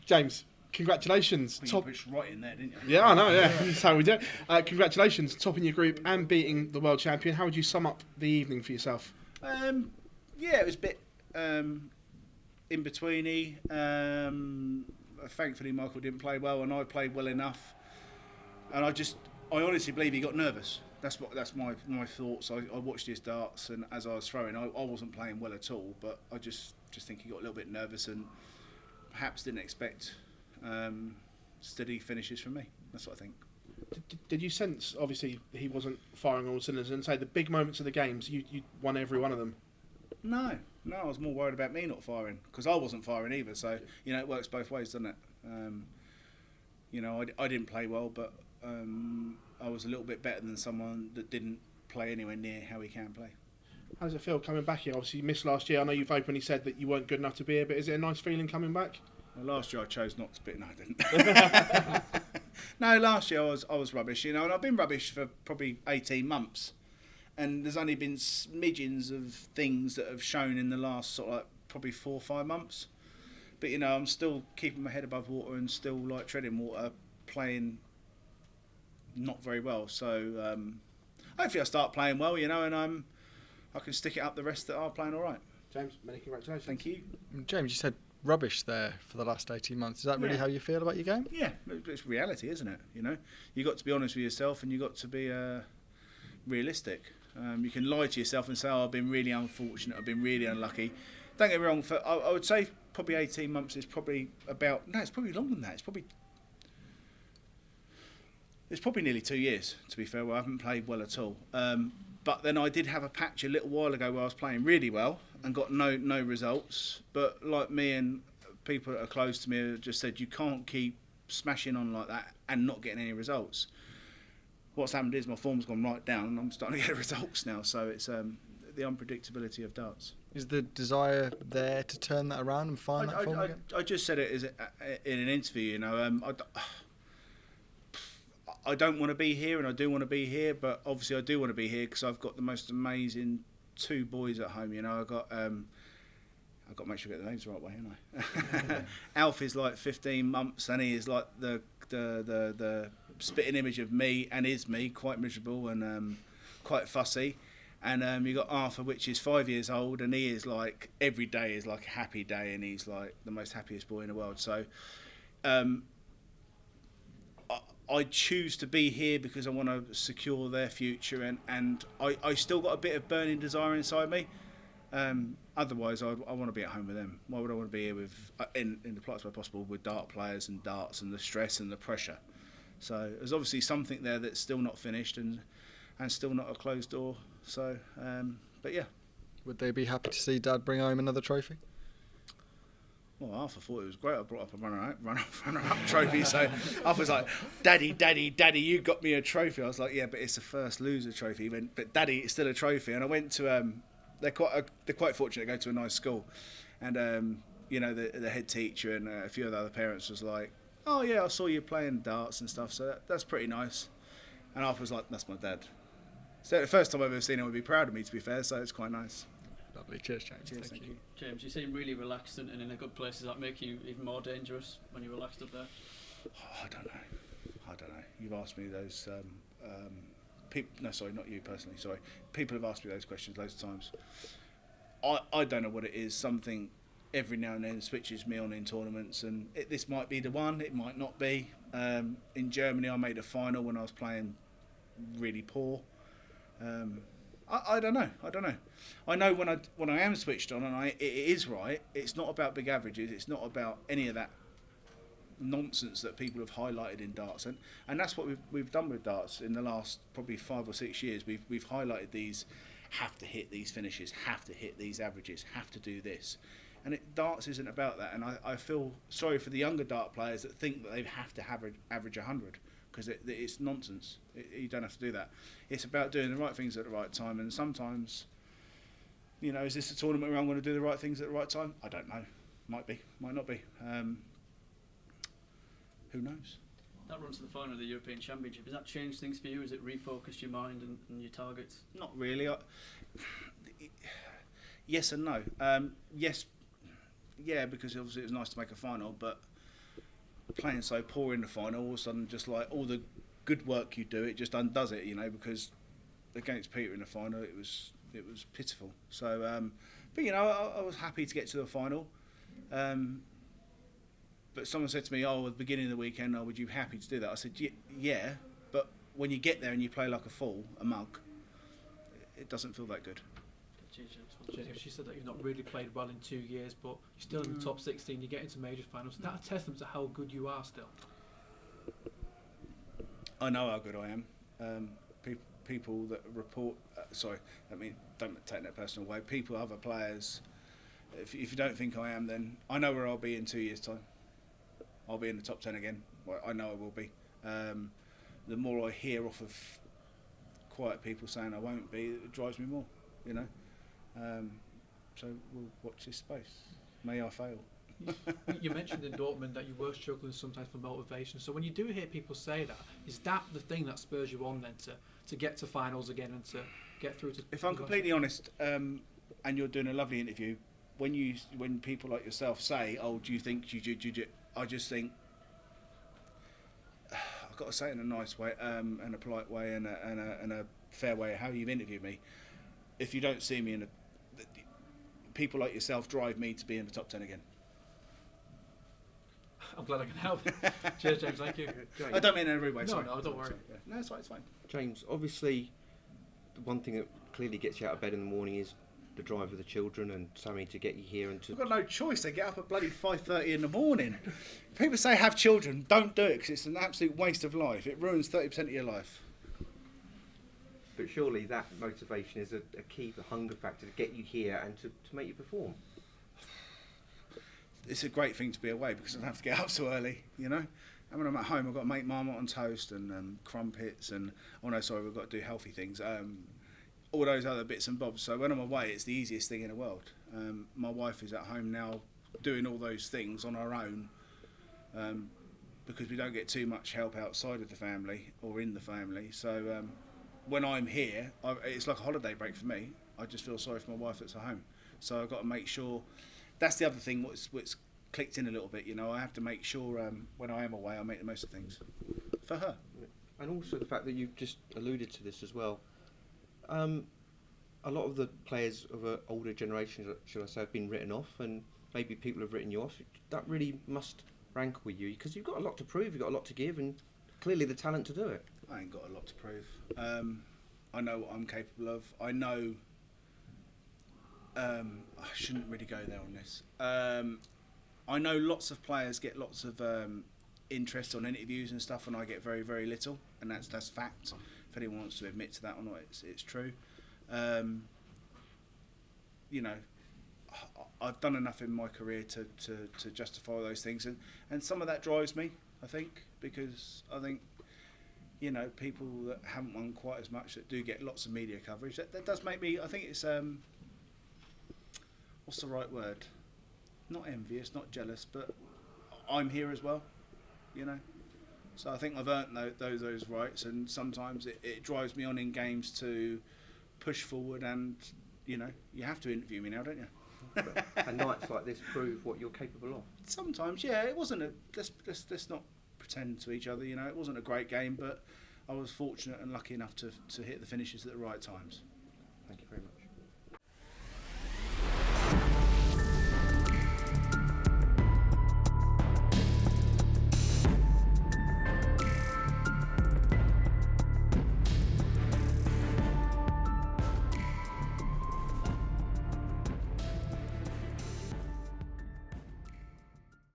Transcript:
James, congratulations. You pushed right in there, didn't you? Yeah, I know, yeah. That's how we do it. Congratulations, topping your group and beating the world champion. How would you sum up the evening for yourself? Yeah, it was a bit in-betweeny. Thankfully, Michael didn't play well, and I played well enough. And I honestly believe he got nervous. That's my thoughts. I watched his darts, and as I was throwing, I wasn't playing well at all. But I just think he got a little bit nervous and perhaps didn't expect steady finishes from me. That's what I think. Did you sense, obviously, he wasn't firing on all cylinders, and say the big moments of the games, you won every one of them? No, I was more worried about me not firing, because I wasn't firing either. So, it works both ways, doesn't it? I didn't play well, but I was a little bit better than someone that didn't play anywhere near how he can play. How does it feel coming back here? Obviously, you missed last year. I know you've openly said that you weren't good enough to be here, but is it a nice feeling coming back? Well, last year I chose not to be. No, I didn't. No, last year I was rubbish, and I've been rubbish for probably 18 months. And there's only been smidgens of things that have shown in the last sort of probably 4 or 5 months. But I'm still keeping my head above water and still treading water, playing not very well. So hopefully I start playing well, and I can stick it up the rest that are playing all right. James, many congratulations. Thank you. James, you said rubbish there for the last 18 months. Is that really how you feel about your game? Yeah, it's reality, isn't it? You got to be honest with yourself, and you got to be realistic. You can lie to yourself and say, "Oh, I've been really unfortunate. I've been really unlucky." Don't get me wrong. I would say probably 18 months is probably about. No, it's probably longer than that. It's probably nearly 2 years, to be fair, where I haven't played well at all. But then I did have a patch a little while ago where I was playing really well and got no results. But like me and people that are close to me just said, you can't keep smashing on like that and not getting any results. What's happened is my form's gone right down and I'm starting to get results now. So it's the unpredictability of darts. Is the desire there to turn that around and find that form again? I just said it in an interview, I don't want to be here and I do want to be here, but obviously I do want to be here because I've got the most amazing 2 boys at home. I've got to make sure I get the names the right way, haven't I? Alf is 15 months and he is the spitting image of me and is me, quite miserable and quite fussy. And you got Arthur, which is 5 years old, and he is every day is a happy day, and he's the most happiest boy in the world. So I choose to be here because I want to secure their future, and I still got a bit of burning desire inside me. Otherwise, I want to be at home with them. Why would I want to be here with, in the politest way possible, with dart players and darts and the stress and the pressure? So there's obviously something there that's still not finished and still not a closed door. So, but yeah. Would they be happy to see Dad bring home another trophy? Well, Arthur thought it was great. I brought up a runner-up trophy. So Arthur's like, Daddy, you got me a trophy. I was like, yeah, but it's the first loser trophy. He went, but Daddy, it's still a trophy. And I went to, they're quite fortunate to go to a nice school. And, the head teacher and a few of the other parents was like, oh, yeah, I saw you playing darts and stuff. So that's pretty nice. And Arthur was like, that's my dad. So the first time I've ever seen him would be proud of me, to be fair. So it's quite nice. Lovely. Cheers, James. Cheers, thank you. James, you seem really relaxed and in a good place. Does that make you even more dangerous when you're relaxed up there? Oh, I don't know. You've asked me those. No, sorry, not you personally. Sorry. People have asked me those questions loads of times. I don't know what it is. Something every now and then switches me on in tournaments, and this might be the one. It might not be. In Germany, I made a final when I was playing really poor. I don't know. I know when I am switched on and it is right. It's not about big averages. It's not about any of that nonsense that people have highlighted in darts, and that's what we've done with darts in the last probably 5 or 6 years. We've highlighted these, have to hit these finishes, have to hit these averages, have to do this, and darts isn't about that. And I feel sorry for the younger dart players that think that they have to average 100. Because it's nonsense. You don't have to do that. It's about doing the right things at the right time. And sometimes, is this a tournament where I'm going to do the right things at the right time? I don't know. Might be, might not be. Who knows? That run to the final of the European Championship, has that changed things for you? Has it refocused your mind and your targets? Not really. Yes and no. Yes, yeah, because obviously it was nice to make a final, but playing so poor in the final, all of a sudden, just like all the good work you do, it just undoes it, because against Peter in the final, it was pitiful. So, but I was happy to get to the final. But someone said to me, "Oh, at the beginning of the weekend, would you be happy to do that?" I said, "Yeah, but when you get there and you play like a fool, a mug, it doesn't feel that good." James, she said that you've not really played well in 2 years, but you're still in the top 16. You get into major finals. That's a testament to how good you are still. I know how good I am. People that report, don't take that personal way. People, other players, if you don't think I am, then I know where I'll be in 2 years' time. I'll be in the top 10 again. Well, I know I will be. The more I hear off of quiet people saying I won't be, it drives me more, So we'll watch this space. May I fail. You mentioned in Dortmund that you were struggling sometimes for motivation. So when you do hear people say that, is that the thing that spurs you on then to get to finals again and to get through to... If I'm completely honest, and you're doing a lovely interview, when people like yourself say, "Oh, do you think you I just think I've got to say it in a nice way, and a polite way, and a fair way. How you've interviewed me. If you don't see me people like yourself drive me to be in the top 10 again." I'm glad I can help. Cheers, James. Thank you. I don't mean in every way. No, sorry. no, don't worry. Yeah. No, it's fine. It's fine. James, obviously, the one thing that clearly gets you out of bed in the morning is the drive of the children and Sammy to get you here and to... I've got no choice. They get up at bloody 5:30 in the morning. People say have children, don't do it because it's an absolute waste of life. It ruins 30% of your life. But surely that motivation is a key, the hunger factor to get you here and to make you perform. It's a great thing to be away because I don't have to get up so early, And when I'm at home, I've got to make marmite on toast and crumpets and... Oh no, sorry, we've got to do healthy things. All those other bits and bobs. So when I'm away, it's the easiest thing in the world. My wife is at home now doing all those things on her own because we don't get too much help outside of the family or in the family. So when I'm here, it's like a holiday break for me. I just feel sorry for my wife that's at home. So I've got to make sure... That's the other thing what's clicked in a little bit, I have to make sure when I am away I make the most of things for her. And also the fact that you've just alluded to this as well. A lot of the players of an older generation, should I say, have been written off, and maybe people have written you off. That really must rankle with you because you've got a lot to prove, you've got a lot to give, and clearly the talent to do it. I ain't got a lot to prove. I know what I'm capable of. I know... I shouldn't really go there on this. I know lots of players get lots of interest on interviews and stuff, and I get very, very little, and that's fact. If anyone wants to admit to that or not, it's true. I've done enough in my career to justify those things, and some of that drives me, I think, because I think people that haven't won quite as much that do get lots of media coverage, that does make me, I think it's what's the right word? Not envious, not jealous, but I'm here as well, So I think I've earned those rights, and sometimes it drives me on in games to push forward, and you have to interview me now, don't you? And nights like this prove what you're capable of. Sometimes, yeah. It wasn't let's not pretend to each other, It wasn't a great game, but I was fortunate and lucky enough to hit the finishes at the right times. Thank you very much.